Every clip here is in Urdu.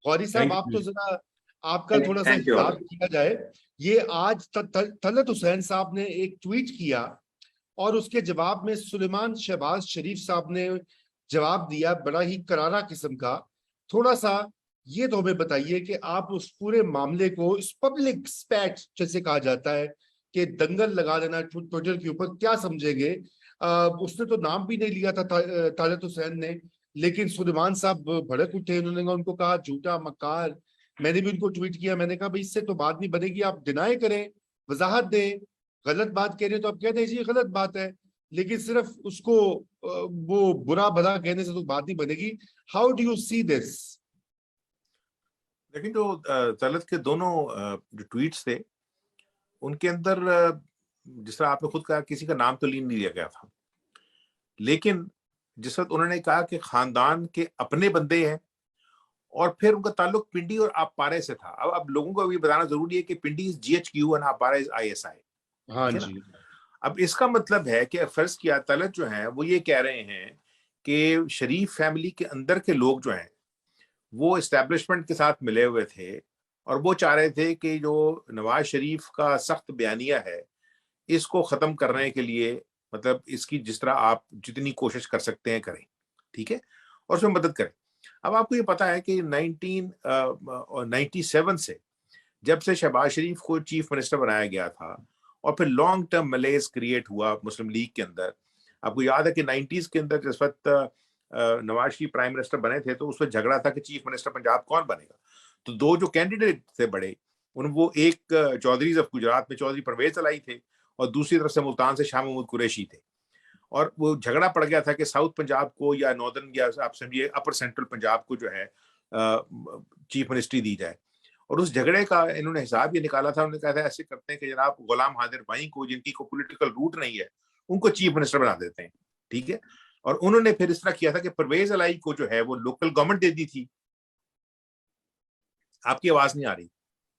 غوری صاحب آپ تو ذرا آپ کا تھوڑا سا Thank you. خطاب کیا جائے. یہ آج طلعت حسین صاحب نے ایک ٹویٹ کیا اور اس کے جواب میں سلیمان شہباز شریف صاحب نے جواب دیا بڑا ہی کرارا قسم کا. تھوڑا سا یہ تو ہمیں بتائیے کہ آپ اس پورے معاملے کو اس پبلک سپیٹ جیسے کہا جاتا ہے کہ دنگل لگا دینا ٹویٹر کے اوپر کیا سمجھیں گے؟ اس نے تو نام بھی نہیں لیا تھا طلعت حسین نے, لیکن سلیمان صاحب بھڑک اٹھے, انہوں نے ان کو کہا جھوٹا مکار. میں نے بھی ان کو ٹویٹ کیا, میں نے کہا بھائی اس سے تو بات نہیں بنے گی, آپ ڈینائی کریں, وضاحت دیں, غلط بات کہہ رہے ہیں تو آپ کہہ دیں جی غلط بات ہے, لیکن صرف اس کو وہ برا بھلا کہنے سے تو بات نہیں بنے گی. ہاؤ ڈو یو سی دس؟ لیکن جو طلعت کے دونوں جو ٹویٹس تھے ان کے اندر جس طرح آپ نے خود کہا کسی کا نام تو نہیں لیا گیا تھا, لیکن جس وقت انہوں نے کہا کہ خاندان کے اپنے بندے ہیں اور پھر ان کا تعلق پنڈی اور آبپارے سے تھا. اب لوگوں کو یہ بتانا ضروری ہے کہ پنڈی از GHQ اور آبپارے از ISI. ہاں جی. اب اس کا مطلب ہے کہ فرض کیا طلعت جو ہیں وہ یہ کہہ رہے ہیں کہ شریف فیملی کے اندر کے لوگ جو ہیں وہ اسٹیبلشمنٹ کے ساتھ ملے ہوئے تھے اور وہ چاہ رہے تھے کہ جو نواز شریف کا سخت بیانیہ ہے اس کو ختم کرنے کے لیے مطلب اس کی جس طرح آپ جتنی کوشش کر سکتے ہیں کریں, ٹھیک ہے, اور اس میں مدد کریں. اب آپ کو یہ پتا ہے کہ 1997 سے جب سے شہباز شریف کو چیف منسٹر بنایا گیا تھا اور پھر لانگ ٹرم ملیز کریٹ ہوا مسلم لیگ کے اندر. آپ کو یاد ہے کہ 90s کے اندر جس وقت نواز شریف پرائم منسٹر بنے تھے تو اس وقت جھگڑا تھا کہ چیف منسٹر پنجاب کون بنے گا. تو دو جو کینڈیڈیٹ تھے بڑے وہ ایک چودھریز آف گجرات میں چودھری پرویز علائی تھے اور دوسری طرف سے ملتان سے شاہ محمود قریشی تھے. اور وہ جھگڑا پڑ گیا تھا کہ ساؤتھ پنجاب کو یا ناردرن یا آپ سمجھیے اپر سینٹرل پنجاب کو جو ہے چیف منسٹری دی جائے. اور اس جھگڑے کا انہوں نے حساب یہ نکالا تھا, انہوں نے کہا تھا ایسے کرتے ہیں کہ جناب غلام حاضر بھائی کو جن کی کوئی پولیٹیکل روٹ نہیں ہے ان کو چیف منسٹر بنا دیتے ہیں, ٹھیک ہے. اور انہوں نے پھر اس طرح کیا تھا کہ پرویز علائی کو جو ہے وہ لوکل گورنمنٹ دے دی تھی. آپ کی آواز نہیں آ رہی؟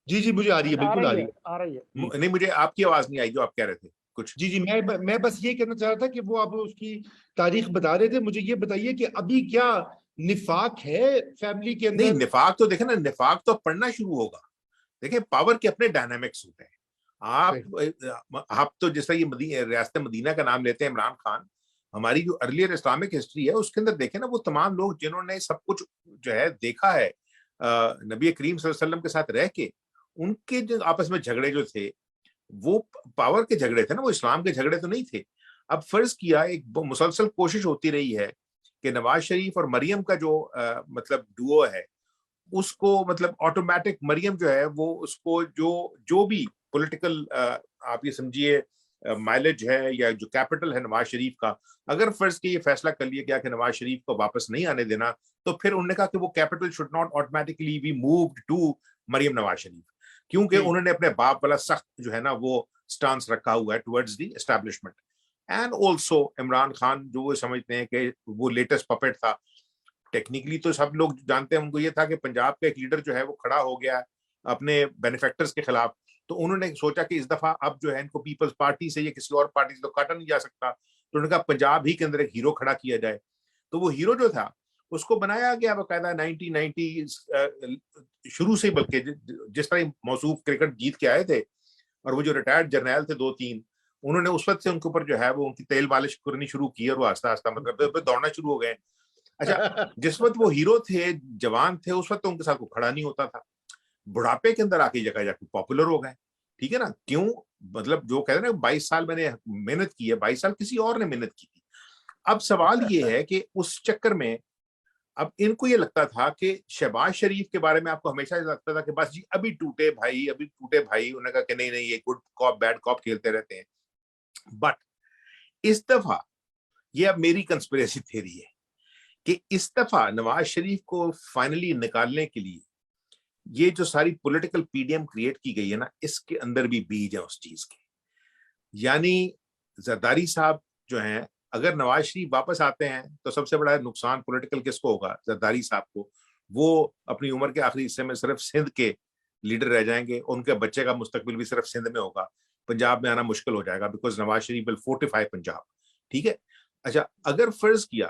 جی جی مجھے آ رہی ہے, بالکل آ رہی ہے. نہیں مجھے آپ کی آواز نہیں آئی جو آپ کہہ رہے تھے کچھ. جی میں بس یہ کہنا چاہ رہا تھا کہ وہ آپ اس کی تاریخ بتا رہے تھے. مجھے یہ بتائیے کہ ابھی کیا نفاق ہے فیملی کے اندر؟ نہیں نفاق تو دیکھیں نا, نفاق تو پڑھنا شروع ہوگا. دیکھیں پاور کے اپنے ڈائنامکس ہوتے ہیں. آپ تو جیسا یہ ریاست مدینہ کا نام لیتے ہیں عمران خان, ہماری جو ارلیئر اسلامک ہسٹری ہے اس کے اندر دیکھیں نا وہ تمام لوگ جنہوں نے سب کچھ جو ہے دیکھا ہے نبی کریم صلی اللہ علیہ وسلم کے ساتھ رہ کے, ان کے جو آپس میں جھگڑے جو تھے وہ پاور کے جھگڑے تھے نا, وہ اسلام کے جھگڑے تو نہیں تھے. اب فرض کیا ایک مسلسل کوشش ہوتی رہی ہے کہ نواز شریف اور مریم کا جو مطلب ڈوو ہے اس کو مطلب آٹومیٹک مریم جو ہے وہ اس کو جو بھی پولیٹیکل آپ یہ سمجھیے مائلج ہے یا جو کیپٹل ہے نواز شریف کا, اگر فرض کے یہ فیصلہ کر لیا گیا کہ نواز شریف کو واپس نہیں آنے دینا تو پھر انہوں نے کہا کہ وہ capital should not automatically be moved to Maryam Nawaz Sharif, کیونکہ انہوں نے اپنے باپ والا سخت جو ہے نا وہ سٹانس رکھا ہوا ہے towards the establishment. And also Imran Khan جو وہ سمجھتے ہیں کہ وہ لیٹسٹ پپٹ تھا. ٹیکنیکلی تو سب لوگ جانتے ہیں ان کو یہ تھا کہ پنجاب کا ایک لیڈر جو ہے وہ کھڑا ہو گیا اپنے بینیفیکٹرز کے خلاف, تو انہوں نے سوچا کہ اس دفعہ اب جو ہے ان کو پیپلز پارٹی سے یا کسی اور پارٹی سے تو کاٹا نہیں جا سکتا, تو انہوں نے کہا پنجاب ہی کے اندر ایک ہیرو کھڑا کیا جائے. تو وہ ہیرو جو تھا اس کو بنایا گیا باقاعدہ 1990 شروع سے, بلکہ جس طرح موصوف کرکٹ جیت کے آئے تھے اور وہ جو ریٹائرڈ جرنیل تھے 2-3 انہوں نے اس وقت سے ان کے اوپر جو ہے وہ ان کی تیل مالش کرنی شروع کی اور وہ آہستہ آہستہ مطلب دوڑنا شروع ہو گئے. اچھا جس وقت وہ ہیرو تھے جوان تھے اس وقت تو ان کے ساتھ وہ کھڑا نہیں ہوتا تھا, بڑھاپے کے اندر آ کے جگہ جا کے پاپولر ہو گئے, ٹھیک ہے نا. کیوں مطلب جو کہتے ہیں نا 22 سال میں نے محنت کی ہے, 22 سال کسی اور نے محنت کی تھی. اب سوال یہ ہے کہ اس چکر میں اب ان کو یہ لگتا تھا کہ شہباز شریف کے بارے میں آپ کو ہمیشہ لگتا تھا کہ بس جی ابھی ٹوٹے بھائی. انہوں نے کہا کہ نہیں یہ گڈ کاپ بیڈ کاپ کھیلتے رہتے ہیں. بٹ اس دفعہ یہ اب میری کنسپریسی تھیوری ہے کہ اس دفعہ نواز شریف کو فائنلی نکالنے کے لیے یہ جو ساری political P D M create کی گئی ہے نا اس کے اندر بھی بیج ہے اس چیز کے. یعنی زرداری صاحب جو ہیں اگر نواز شریف واپس آتے ہیں تو سب سے بڑا نقصان پولیٹیکل کس کو ہوگا؟ زرداری صاحب کو. وہ اپنی عمر کے آخری حصے میں صرف سندھ کے لیڈر رہ جائیں گے, ان کے بچے کا مستقبل بھی صرف سندھ میں ہوگا, پنجاب میں آنا مشکل ہو جائے گا because Nawaz Sharif will fortify Punjab, ٹھیک ہے. اچھا اگر فرض کیا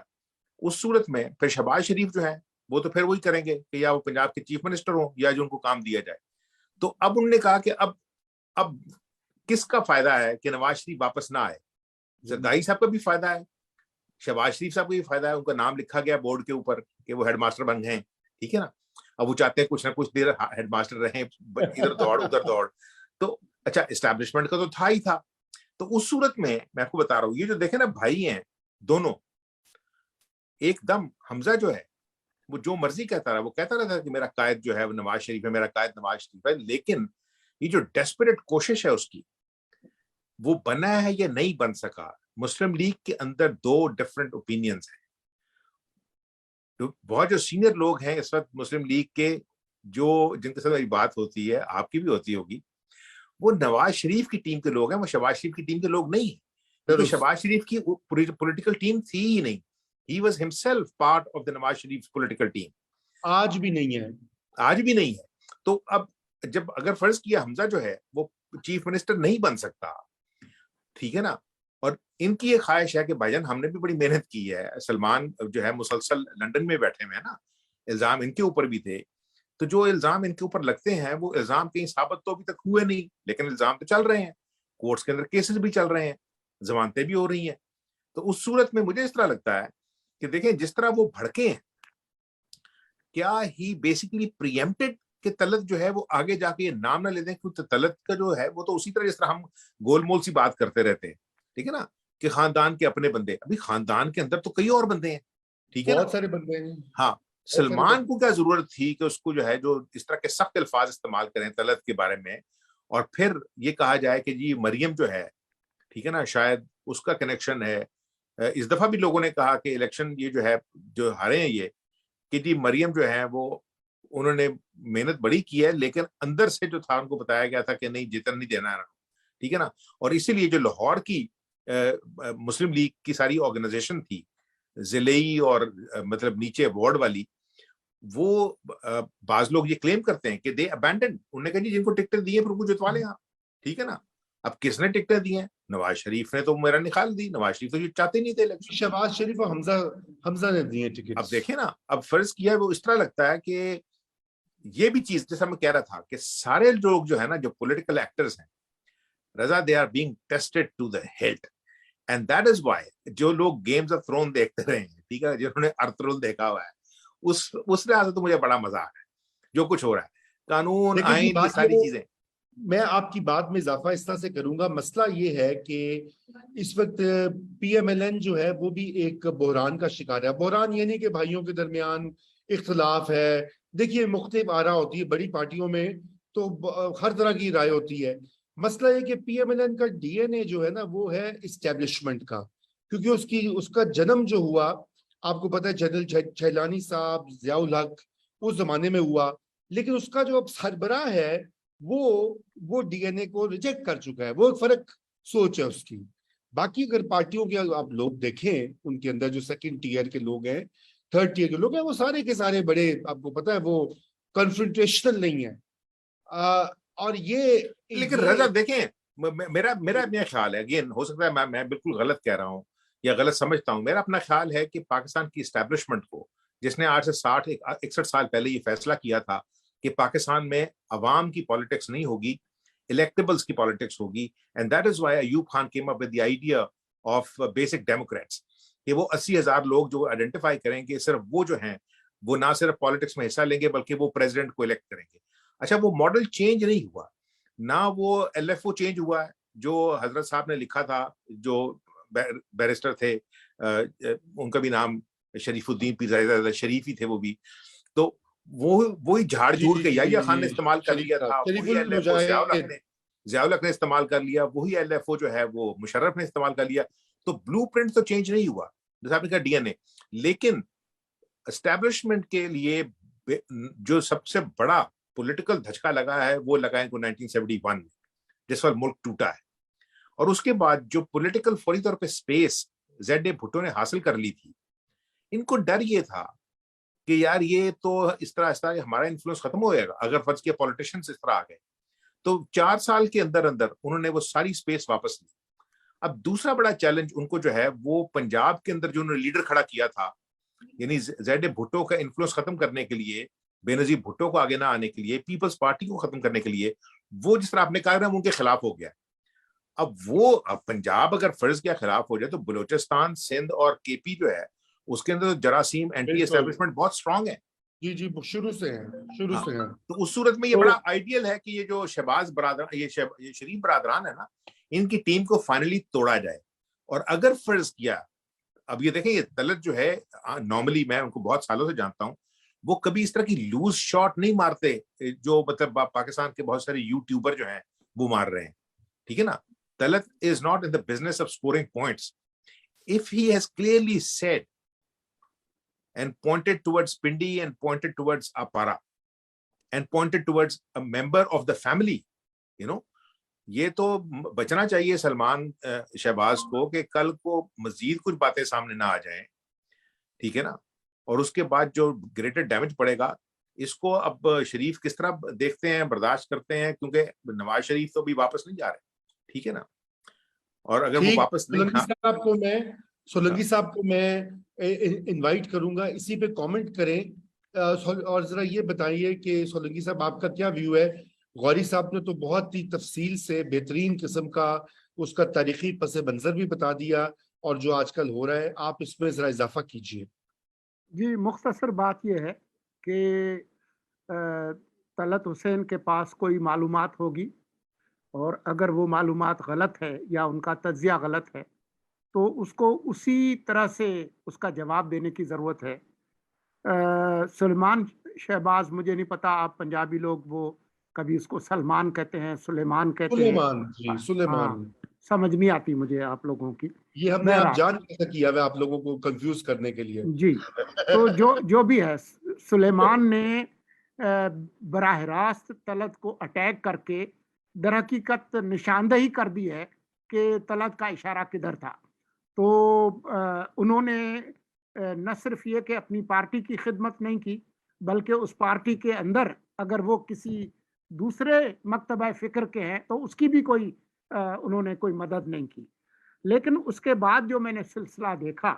اس صورت میں پھر شہباز شریف جو ہے وہ تو پھر وہی کریں گے کہ یا وہ پنجاب کے چیف منسٹر ہوں یا جو ان کو کام دیا جائے. تو اب انہوں نے کہا کہ اب کس کا فائدہ ہے کہ نواز شریف واپس نہ آئے؟ زرداری صاحب کا بھی فائدہ ہے, شہباز شریف صاحب کا بھی فائدہ ہے, ان کا نام لکھا گیا بورڈ کے اوپر کہ وہ ہیڈ ماسٹر بن گئے, ٹھیک ہے نا. اب وہ چاہتے ہیں کچھ نہ کچھ دیر ہیڈ ماسٹر رہیں, ادھر دوڑ ادھر دوڑ. تو اچھا اسٹیبلشمنٹ کا تو تھا ہی تھا. تو اس صورت میں آپ کو بتا رہا ہوں, یہ جو دیکھیں نا بھائی ہیں دونوں, ایک دم حمزہ جو ہے وہ جو مرضی کہتا رہا, وہ کہتا رہتا کہ میرا قائد جو ہے وہ نواز شریف ہے, میرا قائد نواز شریف ہے, لیکن یہ جو ڈیسپریٹ کوشش ہے اس کی, وہ بنا ہے یا نہیں بن سکا. مسلم لیگ کے اندر دو ڈفرنٹ اوپینینز ہیں. بہت جو سینئر لوگ ہیں اس وقت مسلم لیگ کے, جو جن کے ساتھ میری بات ہوتی ہے, آپ کی بھی ہوتی ہوگی, وہ نواز شریف کی ٹیم کے لوگ ہیں, وہ شہباز شریف کی ٹیم کے لوگ نہیں ہیں. کیونکہ شہباز شریف کی پولیٹیکل ٹیم تھی ہی نہیں. He was himself part of the Nawaz Sharif political team. آج بھی نہیں ہے, آج بھی نہیں ہے. تو اب جب اگر فرض کیا حمزہ جو ہے وہ چیف منسٹر نہیں بن سکتا, ٹھیک ہے نا, اور ان کی یہ خواہش ہے کہ بھائی جان ہم نے بھی بڑی محنت کی ہے, سلمان جو ہے مسلسل لندن میں بیٹھے ہوئے ہیں نا, الزام ان کے اوپر بھی تھے, تو جو الزام ان کے اوپر لگتے ہیں وہ الزام کہیں ثابت تو ابھی تک ہوئے نہیں, لیکن الزام تو چل رہے ہیں, کورٹس کے اندر کیسز بھی چل رہے ہیں, ضمانتیں بھی ہو رہی ہیں. تو اس صورت میں مجھے اس طرح لگتا ہے کہ دیکھیں جس طرح وہ بھڑکے ہیں, کیا ہی بیسیکلی پریمپٹڈ کہ طلعت جو ہے وہ آگے جا کے یہ نام نہ لے دیں, کیونکہ طلعت کا جو ہے وہ تو اسی طرح جس طرح ہم گول مول سی بات کرتے رہتے ہیں, ٹھیک ہے نا, کہ خاندان کے اپنے بندے. ابھی خاندان کے اندر تو کئی اور بندے ہیں, ٹھیک ہے نا, بہت سارے بندے ہیں. ہاں. سلمان کو کیا ضرورت تھی کہ اس کو جو ہے جو اس طرح کے سخت الفاظ استعمال کریں طلعت کے بارے میں, اور پھر یہ کہا جائے کہ جی مریم جو ہے, ٹھیک ہے نا, شاید اس کا کنیکشن ہے. اس دفعہ بھی لوگوں نے کہا کہ الیکشن یہ جو ہے جو ہارے ہیں یہ, کہ جی مریم جو ہے وہ انہوں نے محنت بڑی کی ہے, لیکن اندر سے جو تھا ان کو بتایا گیا تھا کہ نہیں جیتن نہیں دینا ہے, ٹھیک ہے نا. اور اسی لیے جو لاہور کی مسلم لیگ کی ساری آرگنائزیشن تھی, ضلعی اور مطلب نیچے وارڈ والی, وہ بعض لوگ یہ کلیم کرتے ہیں کہ دے ابینڈنڈ, انہوں نے کہا جی جن کو ٹکٹیں دی ہیں پھر کو جتوا لیں آپ, ٹھیک ہے نا. اب کس نے ٹکٹیں دی ہیں؟ نواز شریف نے تو میرا نکال دی, نواز شریف تو یہ چاہتے نہیں تھے الیکشن. شہباز شریف اور حمزہ نے دیے ٹکٹ. اب دیکھیں نا, اب فرض کیا ہے وہ اس طرح لگتا ہے کہ یہ بھی چیز جیسا میں کہہ رہا تھا کہ سارے لوگ جو ہے نا جو پولیٹیکل ایکٹرز ہیں Raza, they are being tested to the hilt, and that is why جو لوگ گیمز آف تھرون دیکھتے رہے ہیں, ٹھیک ہے, جنہوں نے ارطغرل دیکھا ہوا ہے, اس لحاظ سے تو مجھے بڑا مزہ آ رہا ہے جو کچھ ہو رہا ہے, قانون آئین یہ ساری چیزیں. میں آپ کی بات میں اضافہ اس طرح سے کروں گا. مسئلہ یہ ہے کہ اس وقت پی ایم ایل این جو ہے وہ بھی ایک بحران کا شکار ہے. بحران یہ نہیں کہ بھائیوں کے درمیان اختلاف ہے, دیکھیے مختلف آرا ہوتی ہے بڑی پارٹیوں میں, تو ہر طرح کی رائے ہوتی ہے. مسئلہ یہ کہ پی ایم ایل این کا ڈی این اے جو ہے نا وہ ہے اسٹیبلشمنٹ کا, کیونکہ اس کا جنم جو ہوا آپ کو پتہ ہے جنرل چھیلانی صاحب, ضیاء الحق اس زمانے میں ہوا, لیکن اس کا جو اب سربراہ ہے وہ ڈی این اے کو ریجیکٹ کر چکا ہے. وہ ایک فرق سوچ ہے اس کی. باقی اگر پارٹیوں کے آپ لوگ دیکھیں ان کے اندر جو سیکنڈ ٹیئر کے لوگ ہیں, تھرڈ ٹیئر کے لوگ ہیں, وہ سارے کے سارے بڑے آپ کو پتا ہے وہ کنفرنٹیشنل نہیں ہیں. اور یہ لیکن رضا دیکھیں میرا اپنا خیال ہے, اگین ہو سکتا ہے میں بالکل غلط کہہ رہا ہوں یا غلط سمجھتا ہوں, میرا اپنا خیال ہے کہ پاکستان کی اسٹیبلشمنٹ کو, جس نے آج سے 61 سال پہلے یہ فیصلہ کیا تھا کہ پاکستان میں عوام کی پالیٹکس نہیں ہوگی, electables کی پالیٹکس ہوگی, and that is why Ayub Khan came up with the idea of basic democrats, کہ وہ 80,000 لوگ جو آئیڈینٹیفائی کریں گے, صرف وہ جو ہیں وہ نہ صرف پالیٹکس میں حصہ لیں گے بلکہ وہ پریزیڈنٹ کو الیکٹ کریں گے. اچھا وہ ماڈل چینج نہیں ہوا, نہ وہ ایل ایف او چینج ہوا ہے جو حضرت صاحب نے لکھا تھا, جو بیرسٹر تھے, ان کا بھی نام شریف الدین پیر شریف ہی تھے وہ بھی, تو وہی جھاڑ جھوڑ کے یحییٰ خان نے استعمال کر لیا تھا, وہی ایل ایف او ضیاء الحق نے استعمال کر لیا, وہی ایل ایف او جو ہے وہ مشرف نے استعمال کر لیا. تو بلو پرنٹ تو چینج نہیں ہوا, جیسا آپ نے کہا ڈی این اے, لیکن اسٹیبلشمنٹ کے لیے جو سب سے بڑا پولیٹیکل دھچکا لگا ہے وہ لگا ان کو 1971 میں, جس پر ملک ٹوٹا ہے. اور اس کے بعد جو پولیٹیکل فوری طور پہ اسپیس زیڈ اے بھٹو نے حاصل کر لی تھی, ان کو ڈر یہ تھا کہ یار یہ تو اس طرح ہمارا انفلوئنس ختم ہو جائے گا اگر فرض کیا پولیٹیشنز اس طرح آ گئے. تو 4 سال کے اندر انہوں نے وہ ساری سپیس واپس لی. اب دوسرا بڑا چیلنج ان کو جو ہے وہ پنجاب کے اندر جو انہوں نے لیڈر کھڑا کیا تھا یعنی زیڈ بھٹو کا انفلوئنس ختم کرنے کے لیے, بےنظیر بھٹو کو آگے نہ آنے کے لیے, پیپلز پارٹی کو ختم کرنے کے لیے, وہ جس طرح آپ نے کہا نا ان کے خلاف ہو گیا. اب وہ پنجاب اگر فرض کیا خلاف ہو جائے تو بلوچستان, سندھ اور کے پی جو ہے اس کے اندر جراثیم اینٹی اسٹیبلشمنٹ بہت اسٹرانگ ہے. جی جی شروع سے ہیں, شروع سے ہیں. تو اس صورت میں یہ بڑا آئیڈیل ہے کہ یہ جو شہباز برادران, یہ شریف برادران ہے نا, ان کی ٹیم کو فائنلی توڑا جائے. اور اگر فرض کیا, اب یہ دیکھیں یہ طلعت جو ہے نارملی میں ان کو بہت سالوں سے جانتا ہوں, وہ کبھی اس طرح کی لوز شاٹ نہیں مارتے جو مطلب پاکستان کے بہت سارے یوٹیوبر جو ہیں وہ مار رہے ہیں, ٹھیک ہے نا. Talat is not in the business of scoring points. If he has clearly said and pointed towards Pindi and pointed towards Apara and pointed towards a member of the family, you know, یہ تو بچنا چاہیے سلمان شہباز کو کہ کل کو مزید کچھ باتیں سامنے نہ آ جائیں, ٹھیک ہے نا. اور اس کے بعد جو گریٹر ڈیمیج پڑے گا اس کو اب شریف کس طرح دیکھتے ہیں, برداشت کرتے ہیں, کیونکہ نواز شریف تو بھی واپس نہیں جا رہے, ٹھیک ہے نا. اور اگر وہ واپس نہیں, سولنگی صاحب کو میں انوائٹ کروں گا, اسی پہ کامنٹ کریں اور ذرا یہ بتائیے کہ سولنگی صاحب آپ کا کیا ویو ہے. غوری صاحب نے تو بہت ہی تفصیل سے بہترین قسم کا اس کا تاریخی پس منظر بھی بتا دیا اور جو آج کل ہو رہا ہے, آپ اس میں ذرا اضافہ کیجیے. جی مختصر بات یہ ہے کہ طلعت حسین کے پاس کوئی معلومات ہوگی اور اگر وہ معلومات غلط ہے یا ان کا تجزیہ غلط ہے تو اس کو اسی طرح سے اس کا جواب دینے کی ضرورت ہے. سلیمان شہباز, مجھے نہیں پتا آپ پنجابی لوگ وہ کبھی اس کو سلمان کہتے ہیں, سلیمان کہتے ہیں, جی سلیمان, سمجھ نہیں آتی مجھے آپ لوگوں کی. یہ ہم نے آپ جان کیسا کیا ہے آپ لوگوں کو کنفیوز کرنے کے لیے. جی تو جو بھی ہے, سلیمان نے براہ راست طلعت کو اٹیک کر کے در حقیقت نشاندہی کر دی ہے کہ طلعت کا اشارہ کدھر تھا. تو انہوں نے نہ صرف یہ کہ اپنی پارٹی کی خدمت نہیں کی بلکہ اس پارٹی کے اندر اگر وہ کسی دوسرے مکتبہ فکر کے ہیں تو اس کی بھی کوئی انہوں نے کوئی مدد نہیں کی. لیکن اس کے بعد جو میں نے سلسلہ دیکھا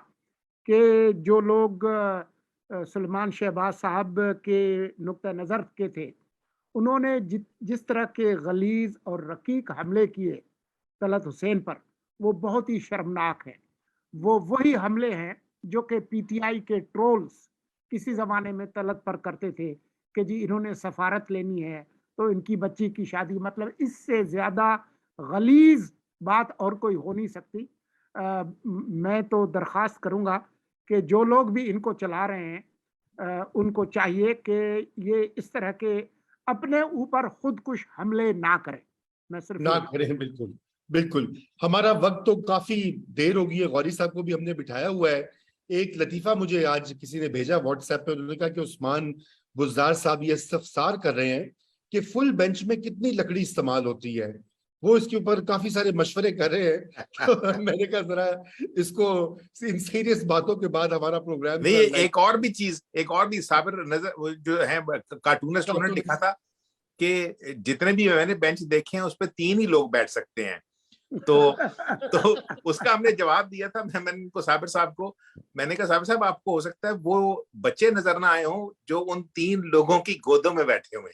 کہ جو لوگ سلیمان شہباز صاحب کے نقطہ نظر کے تھے, انہوں نے جس طرح کے غلیظ اور رقیق حملے کیے طلعت حسین پر, وہ بہت ہی شرمناک ہیں. وہ وہی حملے ہیں جو کہ پی ٹی آئی کے ٹرولز کسی زمانے میں طلعت پر کرتے تھے کہ جی انہوں نے سفارت لینی ہے تو ان کی بچی کی شادی. مطلب اس سے زیادہ غلیظ بات اور کوئی ہو نہیں سکتی. میں تو درخواست کروں گا کہ جو لوگ بھی ان کو چلا رہے ہیں ان کو چاہیے کہ یہ اس طرح کے اپنے اوپر خودکش حملے نہ کریں. میں صرف نہ کریں. بالکل بالکل. ہمارا وقت تو کافی دیر ہو گئی ہے. غوری صاحب کو بھی ہم نے بٹھایا ہوا ہے. ایک لطیفہ مجھے آج کسی نے بھیجا واٹس ایپ پہ, انہوں نے کہا کہ عثمان بزدار صاحب یہ استفسار کر رہے ہیں کہ فل بینچ میں کتنی لکڑی استعمال ہوتی ہے. وہ اس کے اوپر کافی سارے مشورے کر رہے ہیں. میں نے کہا ذرا اس کو ان سیریس باتوں کے بعد ہمارا پروگرام نہیں. ایک اور بھی چیز, ایک اور بھی صابر نظر جو ہے کارٹونسٹ, انہوں نے لکھا تھا کہ جتنے بھی میں نے بینچ دیکھے ہیں اس پہ 3 ہی لوگ بیٹھ سکتے ہیں. تو اس کا ہم نے جواب دیا تھا. میں نے ان کو صابر صاحب کو میں نے کہا صابر صاحب آپ کو ہو سکتا ہے وہ بچے نظر نہ آئے ہوں جو ان 3 لوگوں کی گودوں میں بیٹھے ہوئے.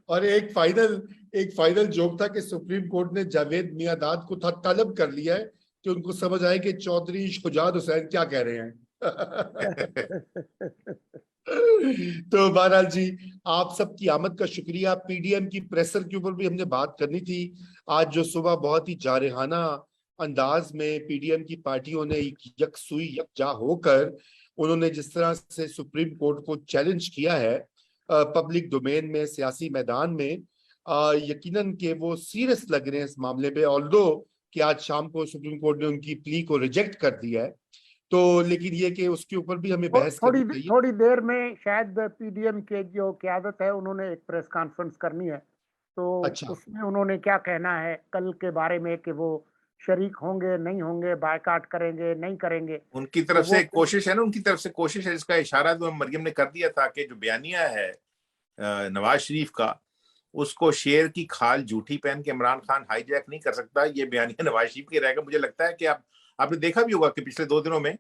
اور ایک فائنل جوک تھا کہ سپریم کورٹ نے جاوید میاں-داد کو طلب کر لیا ہے کہ ان کو سمجھ آئے کہ چودھری شجاعت حسین کیا کہہ رہے ہیں. تو بہرحال جی آپ سب کی آمد کا شکریہ. پی ڈی ایم کی پریسر کے اوپر بھی ہم نے بات کرنی تھی. آج جو صبح بہت ہی جارحانہ انداز میں پی ڈی ایم کی پارٹیوں نے یکسوئی یکجا ہو کر انہوں نے جس طرح سے سپریم کورٹ کو چیلنج کیا ہے پبلک ڈومین میں, سیاسی میدان میں, یقیناً کہ وہ سیریس لگ رہے ہیں اس معاملے پہ. آلدو کہ آج شام کو سپریم کورٹ نے ان کی پلی کو ریجیکٹ کر دیا ہے, تو لیکن یہ کہ اس کے اوپر بھی ہمیں بحث کرنی چاہیے. تھوڑی دیر میں شاید پی ڈی ایم کے جو قیادت ہے انہوں نے ایک پریس کانفرنس کرنی ہے, تو اس میں انہوں نے کیا کہنا ہے کل کے بارے میں کہ وہ شریک ہوں گے نہیں ہوں گے, بائیکاٹ کریں گے نہیں کریں گے. ان کی طرف سے کوشش ہے نا, ان کی طرف سے کوشش ہے, جس کا اشارہ تو مریم نے کر دیا تھا کہ جو بیانیہ ہے نواز شریف کا, اس کو شیر کی کھال جھوٹی پہن کے عمران خان ہائی جیک نہیں کر سکتا. یہ بیانیہ نواز شریف کی رہے گا. مجھے لگتا ہے کہ آپ نے دیکھا بھی ہوگا کہ پچھلے 2 دنوں میں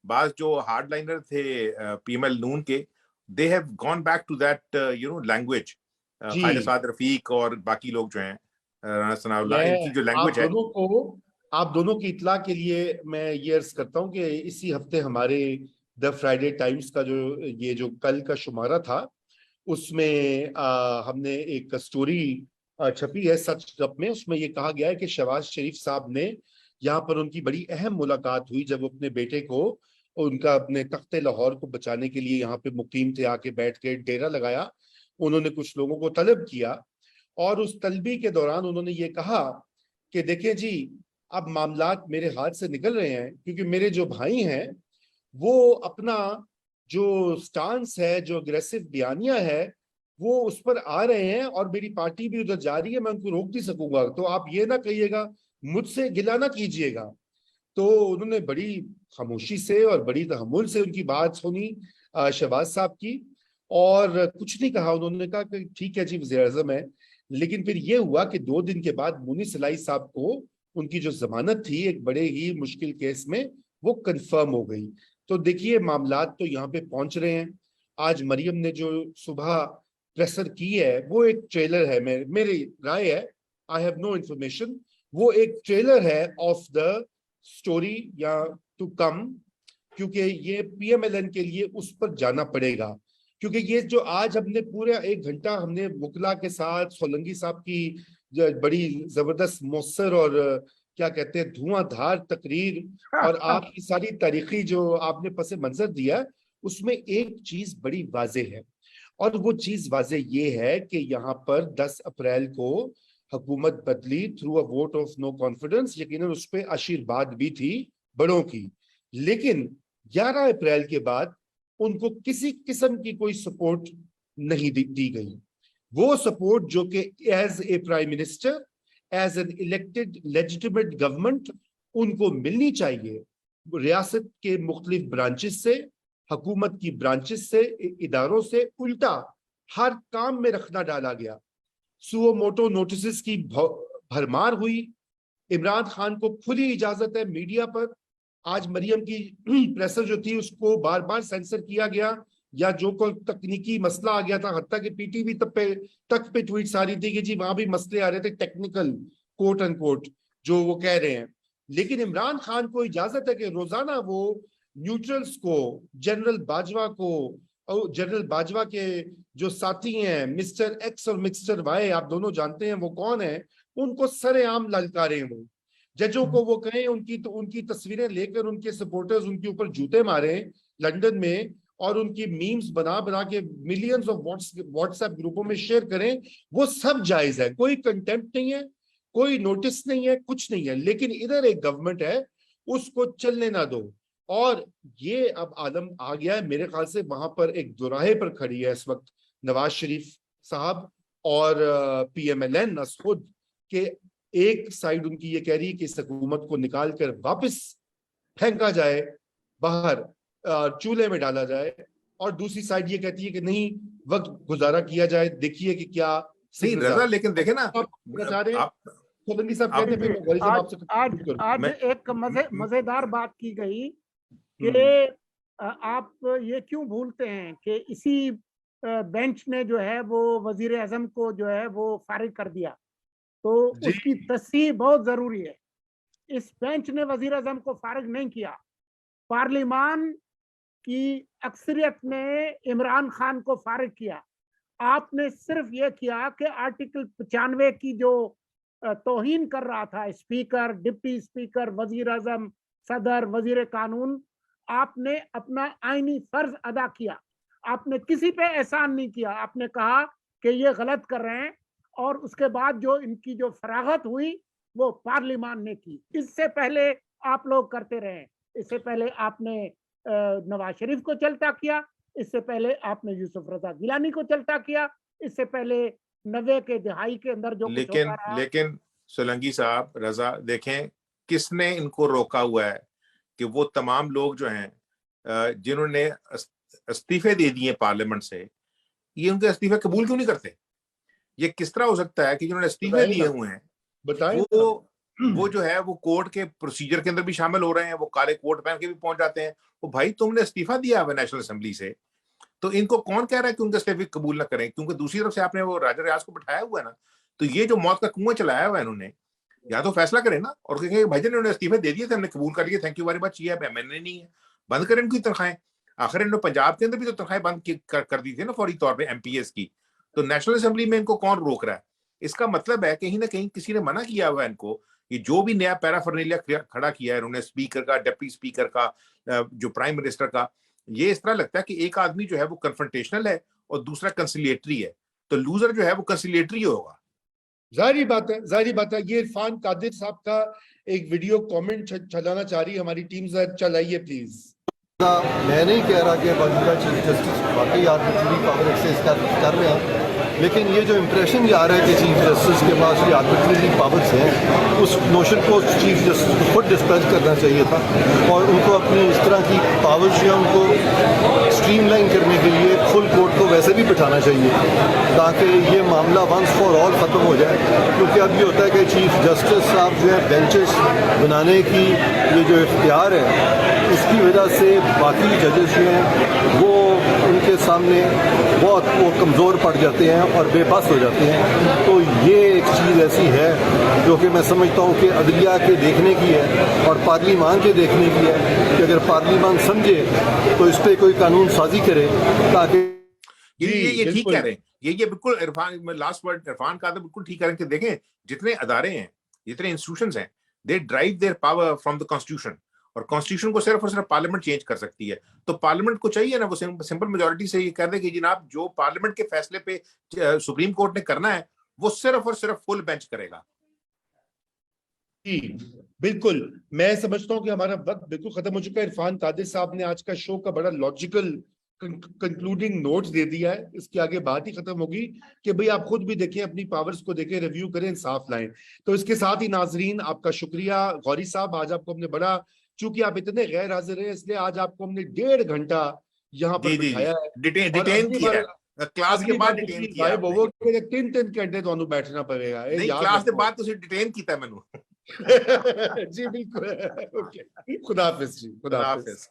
بعض جو ہارڈ لائنر تھے PML نون کے, they have gone back to that language. خالد سعد رفیق اور باقی لوگ جو ہیں رانا ثناء اللہ, ان کی جو لینگویج ہے. آپ دونوں کی اطلاع کے لیے میں یہ عرض کرتا ہوں کہ اسی ہفتے ہمارے دا فرائیڈے ٹائمز کا یہ جو کل کا شمارہ تھا, اس میں ہم نے ایک سٹوری چھپی ہے سچ گپ میں. اس میں یہ کہا گیا ہے کہ شہباز شریف صاحب نے یہاں پر ان کی بڑی اہم ملاقات ہوئی جب وہ اپنے بیٹے کو, ان کا اپنے تخت لاہور کو بچانے کے لیے یہاں پہ مقیم تھے, آ کے بیٹھ کے ڈیرا لگایا. انہوں نے کچھ لوگوں کو طلب کیا اور اس طلبی کے دوران انہوں نے یہ کہا کہ دیکھیں جی اب معاملات میرے ہاتھ سے نکل رہے ہیں, کیونکہ میرے جو بھائی ہیں وہ اپنا جو سٹانس ہے, جو اگریسو بیانیہ ہے, وہ اس پر آ رہے ہیں اور میری پارٹی بھی ادھر جا رہی ہے, میں ان کو روک نہیں سکوں گا, تو آپ یہ نہ کہیے گا, مجھ سے گلہ نہ کیجیے گا. تو انہوں نے بڑی خاموشی سے اور بڑی تحمل سے ان کی بات سنی شہباز صاحب کی, اور کچھ نہیں کہا. انہوں نے کہا کہ ٹھیک ہے جی وزیر اعظم ہے. لیکن پھر یہ ہوا کہ 2 دن کے بعد مونی سلائی صاحب کو ان کی جو ضمانت تھی ایک بڑے ہی مشکل کیس میں, وہ کنفرم ہو گئی. تو دیکھیے معاملات تو یہاں پہ پہنچ رہے ہیں. آج مریم نے جو صبح پریسر کی ہے وہ ایک ٹریلر ہے, میری رائے ہے, آئی ہیو نو انفارمیشن, وہ ایک ٹریلر ہے آف دا اسٹوری یا ٹو کم, کیونکہ یہ PMLN کے لیے اس پر جانا پڑے گا. کیونکہ یہ جو آج ہم نے پورے 1 گھنٹہ ہم نے وکلا کے ساتھ سولنگی صاحب کی بڑی زبردست مؤثر اور کیا کہتے ہیں دھواں دھار تقریر اور آپ کی ساری تاریخی جو آپ نے پس منظر دیا, اس میں ایک چیز بڑی واضح ہے, اور وہ چیز واضح یہ ہے کہ یہاں پر 10 اپریل کو حکومت بدلی through a vote of no confidence. یقیناً اس پہ آشیرواد بھی تھی بڑوں کی, لیکن 11 اپریل کے بعد ان کو کسی قسم کی کوئی سپورٹ نہیں دی گئی. وہ سپورٹ جو کہ as a prime minister, as an elected legitimate government ان کو ملنی چاہیے, ریاست کے مختلف برانچز سے, حکومت کی برانچز سے, اداروں سے الٹا ہر کام میں رکھنا ڈالا گیا. سو موٹو نوٹسز کی بھرمار ہوئی. عمران خان کو کھلی اجازت ہے میڈیا پر. آج مریم کی پریسر جو تھی اس کو بار بار سینسر کیا گیا, یا جو کوئی تکنیکی مسئلہ آ گیا تھا, حتیٰ کہ PTV تک پہ ٹویٹس آ رہی تھی کہ جی وہاں بھی مسئلے آ رہے تھے ٹیکنیکل کوٹ اینڈ کوٹ جو وہ کہہ رہے ہیں. لیکن عمران خان کو اجازت ہے کہ روزانہ وہ نیوٹرلز کو, جنرل باجوہ کو, اور جنرل باجوہ کے جو ساتھی ہیں مسٹر ایکس اور مسٹر وائی, آپ دونوں جانتے ہیں وہ کون ہیں, ان کو سر عام للکاریں. وہ ججوں کو وہ کہیں ان کی تصویریں لے کر ان کے سپورٹرز ان کے اوپر جوتے ماریں لندن میں, اور ان کی میمز بنا کے ملینز آف واٹس ایپ گروپوں میں شیئر کریں. وہ سب جائز ہے, کوئی کنٹمپٹ نہیں ہے, کوئی نوٹس نہیں ہے, کچھ نہیں ہے. لیکن ادھر ایک گورنمنٹ ہے, اس کو چلنے نہ دو. اور یہ اب عالم آ گیا ہے میرے خیال سے, وہاں پر ایک دوراہے پر کھڑی ہے اس وقت نواز شریف صاحب اور PMLN خود, کہ ایک سائیڈ ان کی یہ کہہ رہی ہے کہ اس حکومت کو نکال کر واپس پھینکا جائے, باہر چولہے میں ڈالا جائے, اور دوسری سائیڈ یہ کہتی ہے کہ نہیں وقت گزارا کیا جائے, دیکھیے کہ کیا صحیح رضا. لیکن دیکھیں نا آج ایک مزیدار بات کی گئی کہ آپ یہ کیوں بھولتے ہیں کہ اسی بینچ نے جو ہے وہ وزیر اعظم کو جو ہے وہ فارغ کر دیا, تو اس کی تصحیح بہت ضروری ہے. اس بینچ نے وزیر اعظم کو فارغ نہیں کیا, پارلیمان کی اکثریت نے عمران خان کو فارغ کیا. آپ نے صرف یہ کیا کہ آرٹیکل 95 کی جو توہین کر رہا تھا اسپیکر, ڈپٹی اسپیکر, وزیر اعظم, صدر, وزیر قانون, آپ نے اپنا آئینی فرض ادا کیا. آپ نے کسی پہ احسان نہیں کیا, آپ نے کہا کہ یہ غلط کر رہے ہیں, اور اس کے بعد جو ان کی جو فراغت ہوئی وہ پارلیمان نے کی. اس سے پہلے آپ لوگ کرتے رہے, اس سے پہلے آپ نے نواز شریف کو چلتا کیا, اس سے پہلے آپ نے یوسف رضا گیلانی کو چلتا کیا, اس سے پہلے 90 کے دہائی کے اندر جو کچھ ہوتا رہا. لیکن سولنگی صاحب, رضا دیکھیں کس نے ان کو روکا ہوا ہے کہ وہ تمام لوگ جو ہیں جنہوں نے استعفے دے دیے پارلیمنٹ سے, یہ ان کے استعفے قبول کیوں نہیں کرتے؟ یہ کس طرح ہو سکتا ہے کہ جنہوں نے استعفے دیے ہوئے ہیں وہ وہ جو ہے وہ کورٹ کے پروسیجر کے اندر بھی شامل ہو رہے ہیں, وہ کالے کوٹ پہن کے بھی پہنچ جاتے ہیں. وہ بھائی تم نے استعفیٰ دیا ہے نیشنل اسمبلی سے, تو ان کو کون کہہ رہا ہے کہ ان کے استعفے قبول نہ کریں, کیونکہ دوسری طرف سے آپ نے وہ راجہ ریاض کو بٹھایا ہوا ہے نا, تو یہ جو موت کا کنواں چلایا ہوا ہے انہوں نے, یا تو فیصلہ کریں نا اور کہیں کہ بھائی جان انہوں نے استعفے دے دیے تھے, ہم نے قبول کر لیے, تھینک یو ویری مچ, یہ ہے میں نے نہیں ہے, بند کریں ان کی تنخواہیں. آخر انہوں نے پنجاب کے اندر بھی تو تنخواہیں بند کر دی تھی نا فوری طور پہ ایم پی ایس کی, تو نیشنل اسمبلی میں ان کو کون روک رہا ہے؟ اس کا مطلب ہے کہیں نہ کہیں کسی نے منع کیا ہوا ہے ان کو, یہ جو بھی نیا پیرافرنیلیا کھڑا کیا ہے انہوں نے, اسپیکر کا, ڈپٹی اسپیکر کا, جو پرائم منسٹر کا, یہ اس طرح لگتا ہے کہ ایک آدمی جو ہے وہ کنفرنٹیشنل ہے اور دوسرا کنسیلیٹری ہے, تو لوزر جو ہے وہ کنسیلیٹری ہوگا. ظاہری بات ہے, ظاہری بات ہے. یہ عرفان قادر صاحب کا ایک ویڈیو کامنٹ چلانا چاہ رہی ہے ہماری ٹیم, چلائیے پلیز. میں نہیں کہہ رہا کہ موجودہ چیف جسٹس واقعی آربیٹری پاور ایکسرسائز کر رہے ہیں, لیکن یہ جو امپریشن یہ آ رہا ہے کہ چیف جسٹس کے پاس یہ آربیٹری پاورز ہیں, اس نوشن کو چیف جسٹس کو خود ڈسپیچ کرنا چاہیے تھا, اور ان کو اپنی اس طرح کی پاورز جو ہیں ان کو اسٹریم لائن کرنے کے لیے فل کورٹ کو ویسے بھی بٹھانا چاہیے تاکہ یہ معاملہ ونس فار آل ختم ہو جائے. کیونکہ اب یہ ہوتا ہے کہ چیف جسٹس صاحب جو ہے بینچز بنانے کی یہ جو اختیار ہے, اس کی وجہ سے باقی ججز جو ہیں وہ ان کے سامنے بہت وہ کمزور پڑ جاتے ہیں اور بے بس ہو جاتے ہیں. تو یہ ایک چیز ایسی ہے جو کہ میں سمجھتا ہوں کہ عدلیہ کے دیکھنے کی ہے اور پارلیمان کے دیکھنے کی ہے کہ اگر پارلیمان سمجھے تو اس پہ کوئی قانون سازی کرے تاکہ یہ ٹھیک کہہ رہے ہیں, یہ بالکل عرفان, لاسٹ ورڈ عرفان کا بالکل ٹھیک کہہ رہے ہیں کہ دیکھیں جتنے ادارے ہیں, جتنے انسٹیٹیوشنز ہیں, they derive their power from the constitution, اور کانسٹیٹیوشن کو صرف اور صرف پارلیمنٹ چینج کر سکتی ہے. تو پارلیمنٹ کو چاہیے نا وہ سمپل میجورٹی سے یہ کہہ دے کہ جناب جو پارلیمنٹ کے فیصلے پہ سپریم کورٹ نے کرنا ہے وہ صرف اور صرف فل بینچ کرے گا. جی بالکل, میں سمجھتا ہوں کہ ہمارا وقت بالکل ختم ہو چکا ہے. عرفان قادر صاحب نے آج کا شو کا بڑا لاجیکل کنکلوڈنگ نوٹس دے دیا ہے. اس کے آگے بات ہی ختم ہوگی کہ بھئی آپ خود بھی دیکھیں, اپنی پاورز کو دیکھیں, ریویو کریں, انصاف لائیں. تو اس کے ساتھ ہی ناظرین آپ کا شکریہ. غوری صاحب آج آپ کو ہم نے بڑا, چونکہ آپ اتنے غیر حاضر ہیں اس لیے آج آپ کو ہم نے 1.5 گھنٹہ یہاں پر بٹھایا ہے, ڈیٹین کیا ہے, کلاس کے بعد ڈیٹین کیا ہے. وہ 3 گھنٹے تو بیٹھنا پڑے گا. نہیں, کلاس کے بعد تو ڈیٹین کیتا ہے میں نے. جی بالکل. خدا حافظ جی, خدا حافظ.